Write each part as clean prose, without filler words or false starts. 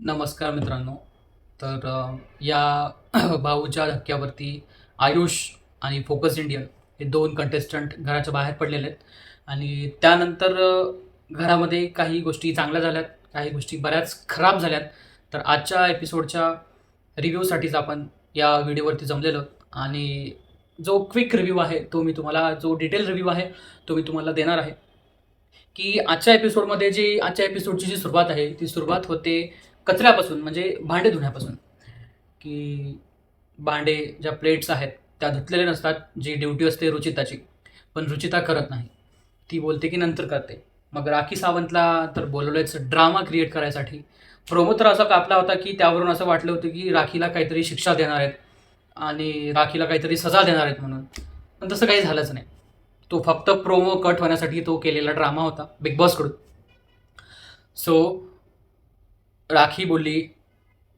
नमस्कार मित्रांनो. तर या भाऊच्या धक्क्यावरती आयुष आणि फोकस इंडियन हे दोन कंटेस्टंट घराच्या बाहेर पडलेले आहेत आणि त्यानंतर घरामध्ये काही गोष्टी चांगल्या झाल्यात, काही गोष्टी बऱ्याच खराब झाल्यात. तर आजच्या एपिसोडच्या रिव्ह्यूसाठीच आपण या व्हिडिओवरती जमलेलो आहोत आणि जो क्विक रिव्ह्यू आहे तो मी तुम्हाला, जो डिटेल रिव्ह्यू आहे तो मी तुम्हाला देणार आहे. की आजच्या एपिसोडची जी सुरुवात आहे ती सुरुवात होते कचऱ्यापासून, म्हणजे भांडे धुण्यापासून. की भांडे, ज्या प्लेट्स आहेत त्या धुतलेल्या नसतात, जी ड्युटी असते रुचिताची, पण रुचिता करत नाही. ती बोलते की नंतर करते. मग राखी सावंतला तर बोलवलंच ड्रामा क्रिएट करायसाठी. प्रोमो तर असा कापला होता की त्यावरून असं वाटलं होतं की राखीला काहीतरी शिक्षा देणार आहेत आणि राखीला काहीतरी सजा देणार आहेत म्हणून, पण तसं काही झालंच नाही. तो फक्त प्रोमो कट होण्यासाठी तो केलेला ड्रामा होता बिग बॉसकडून. सो राखी बोलली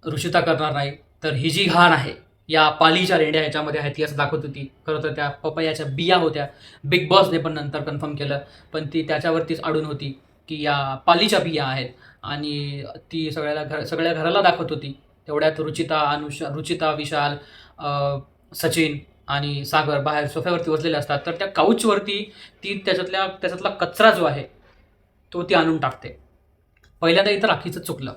रुचिता करणार नाही, तर ही जी घाण आहे या पालीच्या रेंड्या ह्याच्यामध्ये आहेत ती असं दाखवत होती. खरं तर त्या पपयाच्या बिया होत्या. बिग बॉसने पण नंतर कन्फर्म केलं, पण ती त्याच्यावरतीच अडून होती की या पालीच्या बिया आहेत आणि ती सगळ्या घराला दाखवत होती. तेवढ्यात रुचिता, विशाल, सचिन आणि सागर बाहेर सोफ्यावरती बसलेले असतात. तर त्या काउचवरती ती त्याच्यातला कचरा जो आहे तो ती आणून टाकते. पहिल्यांदा इथं राखीचं चुकलं.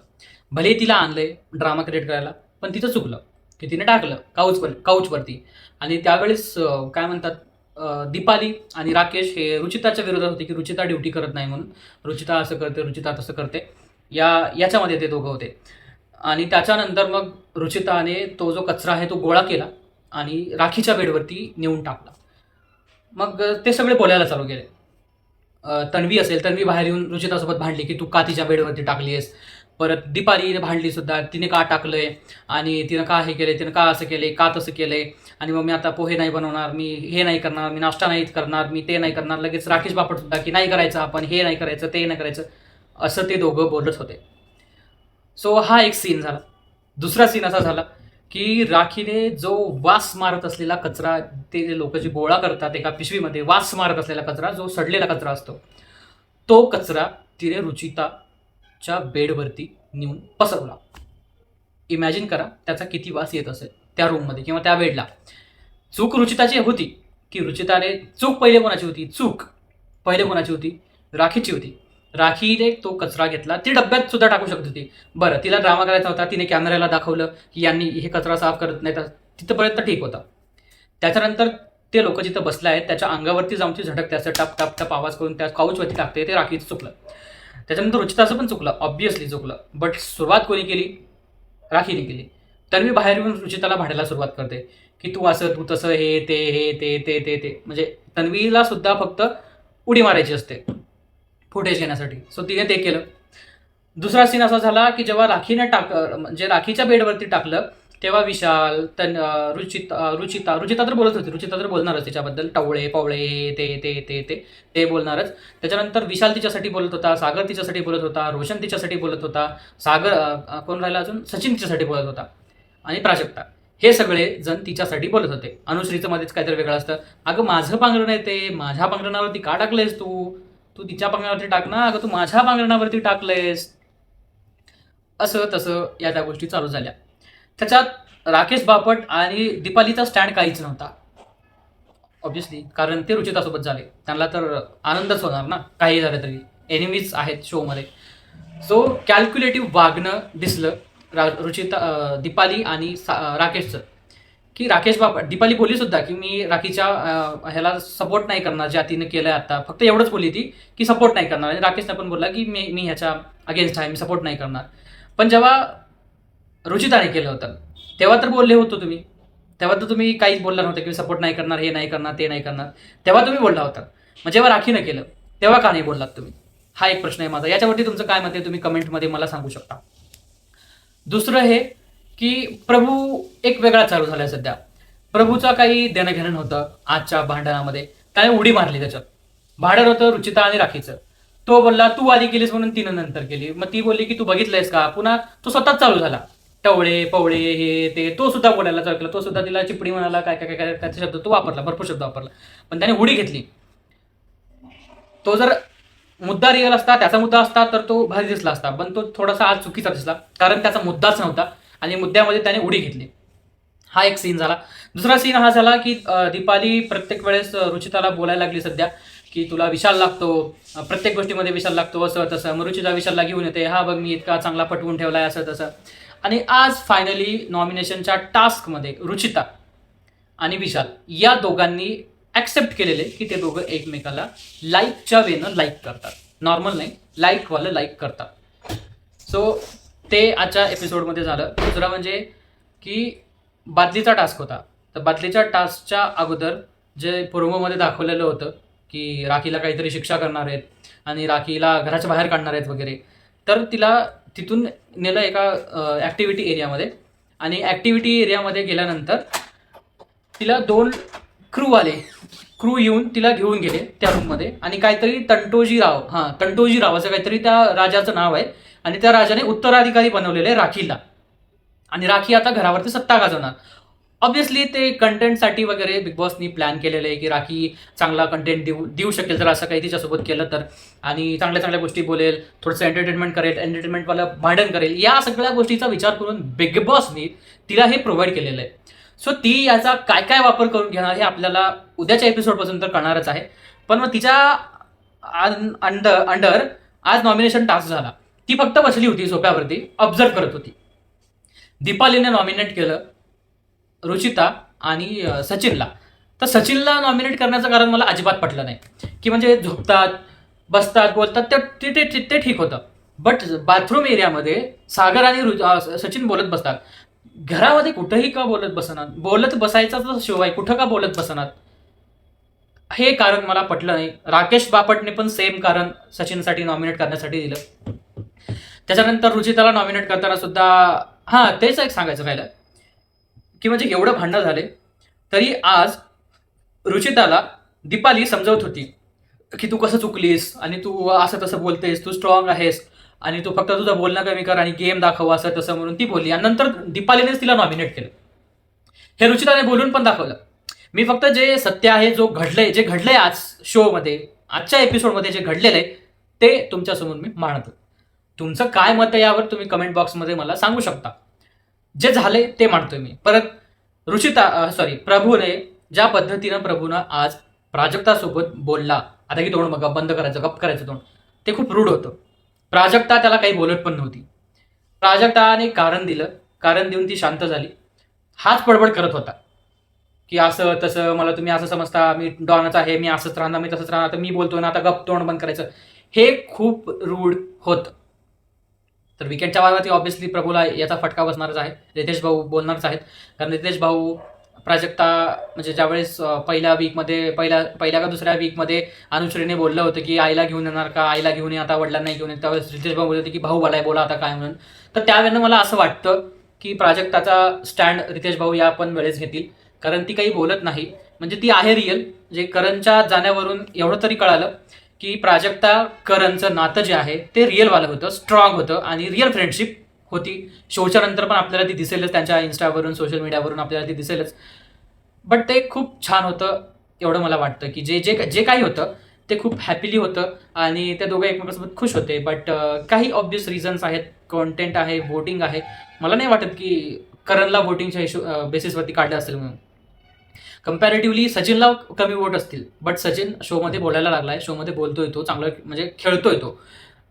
भले तिला आणलंय ड्रामा क्रिएट करायला, पण तिचं चुकलं की तिने टाकलं काउचवरती. आणि त्यावेळेस काय म्हणतात, दीपाली आणि राकेश हे रुचिताच्या विरोधात होते की रुचिता ड्युटी करत नाही म्हणून, रुचिता असं करते, रुचिता तसं करते, याच्यामध्ये ते दोघं होते. आणि त्याच्यानंतर मग रुचिताने तो जो कचरा आहे तो गोळा केला आणि राखीच्या बेडवरती नेऊन टाकला. मग ते सगळे बोलायला चालू केले. तन्वी बाहेर येऊन रुचितासोबत भांडली की तू का तिच्या बेडवरती टाकली आहेस. परत दीपालीने भांडली सुद्धा, तिने का टाकलंय आणि तिनं का हे केलंय, तिनं का असं केलंय, का तसं केलंय, आणि मग मी आता पोहे नाही बनवणार, मी हे नाही करणार, मी नाश्ता नाही करणार, मी ते नाही करणार. लगेच राकेश बापट सुद्धा की नाही करायचं, आपण हे नाही करायचं, ते नाही करायचं, असं ते दोघं बोलत होते. सो हा एक सीन झाला. दुसरा सीन असा झाला की राखीने जो वास मारत असलेला कचरा, ते जे लोक जे गोळा करतात एका पिशवीमध्ये वास मारत असलेला कचरा, जो सडलेला कचरा असतो, तो कचरा तिने रुचिताच्या बेडवरती नेऊन पसरवला. इमॅजिन करा त्याचा किती वास येत असेल त्या रूममध्ये किंवा त्या बेडला. चूक रुचिताची होती की रुचिताने, चूक पहिले कोणाची होती? राखीची होती. राखीने तो कचरा घेतला, ती डब्यात सुद्धा टाकू शकत होती. बरं, तिला ड्रामा करायचा होता, तिने कॅमेऱ्याला दाखवलं की यांनी हे कचरा साफ करत नाही, तर तिथंपर्यंत ठीक होता. त्याच्यानंतर ते लोक जिथं बसले आहेत त्याच्या अंगावरती जाऊन ती झटकते, असं टप टप टप आवाज करून त्या काउचवरती टाकते, ते राखीचं चुकलं. त्याच्यानंतर रुचिताचं पण चुकलं, ऑब्व्हियसली चुकलं. बट सुरुवात कोणी केली? राखीने केली. तन्वी बाहेर येऊन रुचिताला भांडायला सुरुवात करते की तू असं, तू तसं, हे ते, म्हणजे तन्वीला सुद्धा फक्त उडी मारायची असते फुटेज घेण्यासाठी. सो तिने ते केलं. दुसरा सीन असा झाला की जेव्हा म्हणजे राखीच्या बेडवरती टाकलं, तेव्हा विशाल, रुचिता तर बोलत होती, रुचिता तर बोलणारच तिच्याबद्दल, टवळे पवळे हे ते बोलणारच. त्याच्यानंतर विशाल तिच्यासाठी बोलत होता, सागर तिच्यासाठी बोलत होता, रोशन तिच्यासाठी बोलत होता, कोण राहिला अजून, सचिन तिच्यासाठी बोलत होता, आणि प्राजक्ता, हे सगळे जण तिच्यासाठी बोलत होते. अनुश्रीचं मध्येच काहीतरी वेगळं असतं, अगं माझं पांघरण आहे ते, माझ्या पांघरणावरती का टाकलंयस तू तिच्या पांघरणावरती टाक ना, अगं तू माझ्या पांघरणावरती टाकलंयस, असं तसं या त्या गोष्टी चालू झाल्या. त्याच्यात राकेश बापट आणि दीपालीचा स्टँड काहीच नव्हता, ऑब्व्हियसली, कारण ते रुचितासोबत झाले, त्यांना तर आनंदच होणार ना, काही झालं तरी एनिमीज आहेत शोमध्ये. सो कॅल्क्युलेटिव्ह वागणं दिसलं दीपाली आणि राकेशचं, की राकेश बापट, दीपाली बोलली सुद्धा की मी राखीच्या ह्याला सपोर्ट नाही करणार, ज्या तिने केलंय आता, फक्त एवढंच बोलली ती की सपोर्ट नाही करणार. आणि राकेशने पण बोलला की मी ह्याच्या अगेन्स्ट आहे, मी सपोर्ट नाही करणार. पण जेव्हा रुचिताने केलं होतं तेव्हा तर बोलले होतो तुम्ही, तेव्हा तर तुम्ही काहीच बोलला नव्हतं की सपोर्ट नाही करणार, हे नाही करणार, ते नाही करणार, तेव्हा तुम्ही बोलला होता. मग जेव्हा राखीनं केलं तेव्हा का नाही बोललात तुम्ही? हा एक प्रश्न आहे माझा. याच्यावरती तुमचं काय मत आहे तुम्ही कमेंटमध्ये मला सांगू शकता. दुसरं हे की प्रभू एक वेगळा चालू झालाय सध्या. प्रभूचा काही देणं घेणं नव्हतं आजच्या भांडणामध्ये, त्याने उडी मारली. त्याच्यात भांडण होतं रुचिता आणि राखीचं. तो बोलला तू आधी केलीस म्हणून तिनं नंतर केली. मग ती बोलली की तू बघितलंयस का, पुन्हा तो स्वतःच चालू झाला, टवळे पवळे हे ते, तो सुद्धा बोलायला चालू केला, तो सुद्धा तिला चिपडी म्हणाला, काय काय काय काय शब्द तो वापरला, भरपूर शब्द वापरला, पण त्याने उडी घेतली. तो जर मुद्दा रिअल असता, त्याचा मुद्दा असता तर तो भारी दिसला असता, पण तो थोडासा आज चुकीचा दिसला, कारण त्याचा मुद्दाच नव्हता आणि मुद्द्यामध्ये त्याने उडी घेतली. हा एक सीन झाला. दुसरा सीन हा झाला की दीपाली प्रत्येक वेळेस रुचिताला बोलायला लागली सध्या की तुला विशाल लागतो, प्रत्येक गोष्टीमध्ये विशाल लागतो, असं तसं. मग रुचिता विशालला घेऊन येते, हा बघ मी इतका चांगला पटवून ठेवलाय, असं तसं. आणि आज फायनली नॉमिनेशनच्या टास्कमध्ये रुचिता आणि विशाल या दोघांनी ॲक्सेप्ट केलेले की ते दोघं एकमेकाला लाईकच्या वेनं लाईक करतात. नॉर्मल नाही, लाईकवालं लाईक करतात. सो ते आजच्या एपिसोडमध्ये झालं. दुसरं म्हणजे की बादलीचा टास्क होता. तर बादलीच्या टास्कच्या अगोदर जे प्रोमोमध्ये दाखवलेलं होतं की राखीला काहीतरी शिक्षा करणार आहेत आणि राखीला घराच्या बाहेर काढणार आहेत वगैरे, तर तिला तिथून नेलं एका ॲक्टिव्हिटी एरियामध्ये. आणि ॲक्टिव्हिटी एरियामध्ये गेल्यानंतर तिला 2 क्रू येऊन तिला घेऊन गेले त्या रूममध्ये. आणि काहीतरी तंटोजीराव असं काहीतरी त्या राजाचं नाव आहे. आणि त्या राजाने उत्तराधिकारी बनवलेले आहे राखीला. आणि राखी आता घरावरती सत्ता गाजवणार. ऑब्व्हियसली ते कंटेंटसाठी वगैरे बिग बॉसनी प्लॅन केलेलं आहे की राखी चांगला कंटेंट देऊ शकेल जर असं काही तिच्यासोबत केलं तर, आणि चांगल्या चांगल्या गोष्टी बोलेल, थोडंसं एंटरटेनमेंट करेल, एंटरटेनमेंटवालं भांडण करेल, या सगळ्या गोष्टीचा विचार करून बिग बॉसनी तिला हे प्रोव्हाइड केलेलं आहे. सो ती याचा काय काय वापर करून घेणार हे आपल्याला उद्याच्या एपिसोडपासून तर कळणारच आहे. पण मग तिच्या अंडर आज नॉमिनेशन टास्क झाला. ती फक्त बसली होती सोफ्यावरती, ऑब्झर्व करत होती. दीपालीने नॉमिनेट केलं रुचिता आणि सचिनला. तर सचिनला नॉमिनेट करण्याचं कारण मला अजिबात पटलं नाही. की म्हणजे झोपतात, बसतात, बोलतात, ते ठीक होतं. बट बाथरूम एरियामध्ये सागर आणि सचिन बोलत बसतात. घरामध्ये कुठंही का बोलत बसणार? बोलत बसायचा तर शो आहे, कुठं का बोलत बसणार? हे कारण मला पटलं नाही. राकेश बापटने पण सेम कारण सचिनसाठी नॉमिनेट करण्यासाठी दिलं. त्याच्यानंतर रुचिताला नॉमिनेट करताना सुद्धा तेच एक सांगायचं राहिलं की म्हणजे एवढं भांडण झाले तरी आज रुचिताला दीपाली समजवत होती की तू कसं चुकलीस आणि तू असं तसं बोलतेस, तू स्ट्रॉंग आहेस आणि तू फक्त तुझं बोलणं कमी कर आणि गेम दाखव, असं तसं म्हणून ती बोलली. आणि नंतर दीपालीनेच तिला नॉमिनेट केलं. हे रुचिताने बोलून पण दाखवलं. मी फक्त जे सत्य आहे, जे घडलंय आज शोमध्ये, आजच्या एपिसोडमध्ये जे घडलेलं आहे ते तुमच्यासमोर मी मांडतो. तुमचं काय मत आहे यावर तुम्ही कमेंट बॉक्समध्ये मला सांगू शकता. जे झाले ते मांडतोय मी. परत प्रभूने ज्या पद्धतीनं प्रभूनं आज प्राजक्तासोबत बोलला, आता की तोंड बघा, बंद करायचं, गप करायचं तोंड, ते खूप रूढ होतं. प्राजक्ता त्याला काही बोलत पण नव्हती. प्राजक्ताने कारण दिलं, कारण देऊन ती शांत झाली. हाच बडबड करत होता की असं तसं, मला तुम्ही असं समजता, मी डॉनच आहे, मी असंच राहणार, मी तसंच राहणार, आता मी बोलतोय ना, आता गप, तोंड बंद करायचं. हे खूप रूढ होतं. तर विकेंडच्या वादावरती ऑब्व्हियसली प्रभूला याचा फटका बसणारच आहे. रितेश भाऊ बोलणारच आहेत. कारण रितेश भाऊ प्राजक्ता म्हणजे ज्यावेळेस पहिल्या का दुसऱ्या वीकमध्ये अनुश्रीने बोललं होतं की आईला घेऊन येणार का, आईला घेऊन ये, आता वडिलांना घेऊन ये, त्यावेळेस रितेश भाऊ बोलले होते की भाऊ मला बोला आता काय म्हणून. तर त्यावेळेला मला असं वाटतं की प्राजक्ताचा स्टँड रितेश भाऊ या पण वेळेस घेतील, कारण ती काही बोलत नाही. म्हणजे ती आहे रिअल. जे करणच्या जाण्यावरून एवढं तरी कळालं की प्राजक्ता करणचं नातं जे आहे ते रिअलवालं होतं, स्ट्रॉंग होतं आणि रिअल फ्रेंडशिप होती. शोच्या नंतर पण आपल्याला ती दिसेलच, त्यांच्या इन्स्टावरून, सोशल मीडियावरून आपल्याला ती दिसेलच. बट ते खूप छान होतं एवढं मला वाटतं की जे काही होतं ते खूप हॅपीली होतं आणि ते दोघं एकमेकांसोबत खुश होते. बट काही ऑब्व्हियस रिझन्स आहेत, कॉन्टेंट आहे, वोटिंग आहे. मला नाही वाटत की करणला वोटिंगच्या बेसिसवरती काढलं असेल म्हणून. कम्पॅरेटिव्हली सचिनला कमी वोट असतील, बट सचिन शोमध्ये बोलायला लागलाय, शोमध्ये बोलतोय तो, चांगलं म्हणजे खेळतोय तो.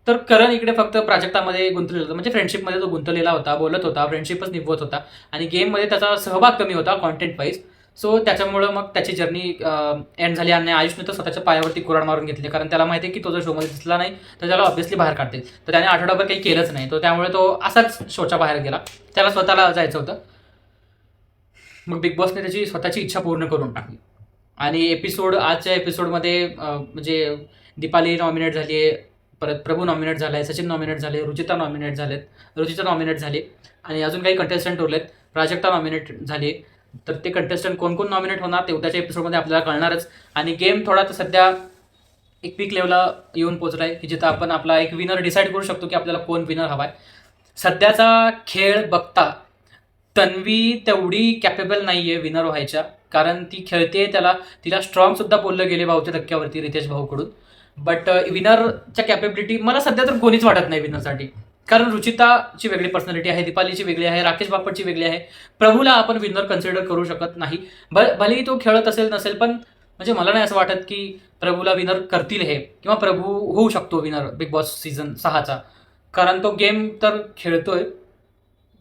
तर करण इकडे फक्त प्राजक्तामध्ये गुंतलेला होता, म्हणजे फ्रेंडशिपमध्ये तो गुंतलेला होता, बोलत होता, फ्रेंडशिपच निभवत होता आणि गेममध्ये त्याचा सहभाग कमी होता कॉन्टेंट वाईज. सो त्याच्यामुळं मग त्याची जर्नी एंड झाली आणि आयुषने तर स्वतःच्या पायावरती कुऱ्हाड मारून घेतली, कारण त्याला माहिती आहे की तो जर शोमध्ये दिसला नाही तर त्याला ऑब्व्हियसली बाहेर काढतील. तर त्याने आठवडाभर काही केलंच नाही, तो त्यामुळे तो असाच शोच्या बाहेर गेला. त्याला स्वतःला जायचं होतं. मग बिग बॉसने त्याची स्वतःची इच्छा पूर्ण करून टाकली. आणि आजच्या एपिसोडमध्ये म्हणजे दीपाली नॉमिनेट झाली आहे, परत प्रभू नॉमिनेट झाला आहे, सचिन नॉमिनेट झाले, रुचिता नॉमिनेट झाली आणि अजून काही कंटेस्टंट उरलेत. प्राजक्ता नॉमिनेट झाली. तर ते कंटेस्टंट कोण कोण नॉमिनेट होणार ते उद्याच्या एपिसोडमध्ये आपल्याला कळणारच. आणि गेम थोडा तर सध्या एक पीक लेवलला येऊन पोहोचला आहे की जिथं आपण आपला एक विनर डिसाईड करू शकतो की आपल्याला कोण विनर हवा आहे. सध्याचा खेळ बघता तन्वी तेवढी कॅपेबल नाही आहे विनर व्हायच्या, कारण ती खेळते, तिला स्ट्रॉंग सुद्धा बोललं गेले भाऊच्या धक्क्यावरती रितेश भाऊकडून. बट विनरच्या कॅपेबिलिटी मला सध्या तर कोणीच वाटत नाही विनरसाठी. कारण रुचिताची वेगळी पर्सनॅलिटी आहे, दीपालीची वेगळी आहे, राकेश बापटची वेगळी आहे. प्रभूला आपण विनर कन्सिडर करू शकत नाही. भलेही तो खेळत असेल नसेल, पण म्हणजे मला नाही असं वाटत की प्रभूला विनर करतील हे, किंवा प्रभू होऊ शकतो विनर बिग बॉस सीझन 6चा. कारण तो गेम तर खेळतोय,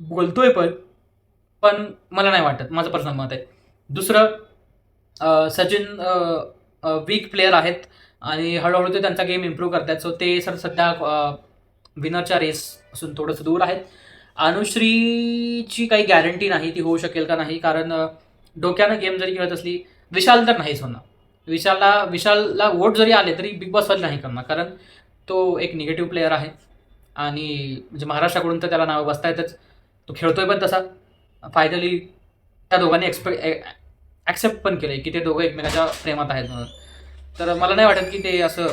बोलतोय पण मला नाही वाटत, माझं पर्सनल मत आहे. दुसरं, सचिन वीक प्लेयर आहेत आणि हळूहळू ते त्यांचा गेम इम्प्रूव्ह करतात. सो ते सध्या विनरच्या रेस असून थोडंसं दूर आहेत. अनुश्रीची काही गॅरंटी नाही ती होऊ शकेल का नाही, कारण डोक्यानं गेम जरी खेळत असली, विशाल तर नाहीच होणार. विशालला वोट जरी आले तरी बिग बॉस नाही करणार, कारण तो एक निगेटिव्ह प्लेअर आहे आणि म्हणजे महाराष्ट्राकडून तर त्याला नावं बसता येतच. तो खेळतोय पण तसा. फायनली त्या दोघांनी ॲक्सेप्ट पण केलं की ते दोघं एकमेकाच्या प्रेमात आहेत म्हणून. तर मला नाही वाटत की ते असं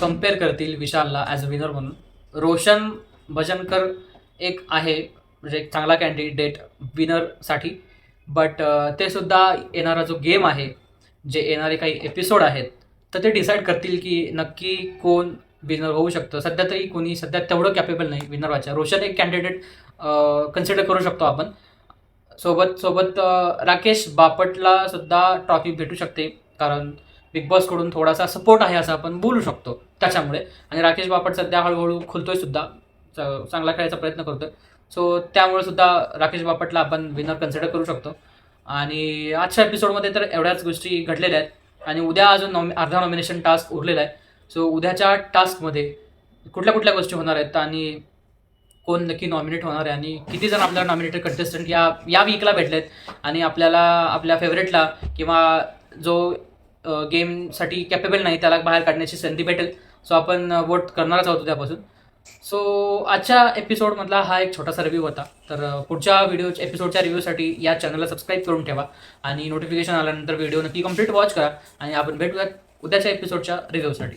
कम्पेअर करतील विशालला ॲज अ विनर म्हणून. रोशन भजनकर एक आहे, म्हणजे एक चांगला कॅन्डिडेट विनरसाठी. बट ते सुद्धा येणारा जो गेम आहे, जे येणारे काही एपिसोड आहेत, तर ते डिसाईड करतील की नक्की कोण विनर होऊ शकतं. सध्या तरी कोणी सध्या तेवढं कॅपेबल नाही विनर व्हायचं. रोशन एक कॅन्डिडेट कन्सिडर करू शकतो आपण. सोबत राकेश बापटला सुद्धा ट्रॉफी भेटू शकते, कारण बिग बॉसकडून थोडासा सपोर्ट आहे असं आपण बोलू शकतो त्याच्यामुळे. आणि राकेश बापट सध्या हळूहळू खुलतोय सुद्धा, चांगला खेळायचा प्रयत्न करतोय. सो त्यामुळे सुद्धा राकेश बापटला आपण विनर कन्सिडर करू शकतो. आणि आजच्या एपिसोडमध्ये तर एवढ्याच गोष्टी घडलेल्या आहेत, आणि उद्या अजून अर्धा नॉमिनेशन टास्क उरलेला आहे. सो उद्याच्या टास्कमध्ये कुठल्या कुठल्या गोष्टी होणार आहेत, आणि कोण नक्की नॉमिनेट होणार आहे, आणि किती जण आपल्याला नॉमिनेटेड कंटेस्टंट या वीकला भेटलेत, आणि आपल्याला आपल्या फेवरेटला किंवा जो गेमसाठी कॅपेबल नाही त्याला बाहेर काढण्याची संधी भेटेल. सो आपण वोट करणारच आहोत उद्यापासून. सो आजच्या एपिसोडमधला हा एक छोटासा रिव्ह्यू होता. तर पुढच्या एपिसोडच्या रिव्ह्यूसाठी या चॅनलला सबस्क्राईब करून ठेवा, आणि नोटिफिकेशन आल्यानंतर व्हिडिओ नक्की कंप्लीट वॉच करा, आणि आपण भेटूयात उद्याच्या एपिसोडच्या रिव्ह्यूसाठी.